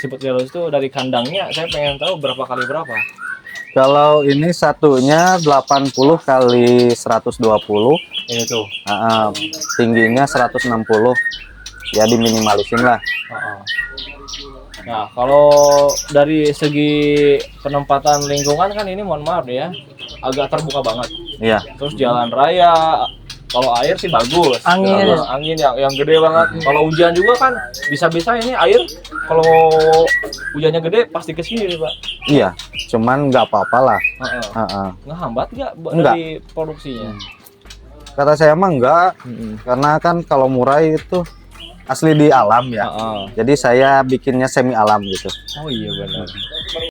Siput Galus itu dari kandangnya saya pengen tahu berapa kali berapa. Kalau ini satunya 80 kali 120. Ini tuh. Tingginya 160. Ya diminimalisin lah. Nah, kalau dari segi penempatan lingkungan kan ini mohon maaf ya, agak terbuka banget. Iya. Terus jalan raya, kalau air sih bagus. Angin. Angin yang gede banget. Kalau hujan juga kan bisa-bisa ini air kalau hujannya gede pasti ke sini, Pak. Iya, cuman nggak apa-apa lah. Ngehambat nggak Enggak. dari produksinya? Kata saya mah enggak, karena kan kalau murai itu asli di alam ya. Jadi saya bikinnya semi alam gitu. Oh iya benar.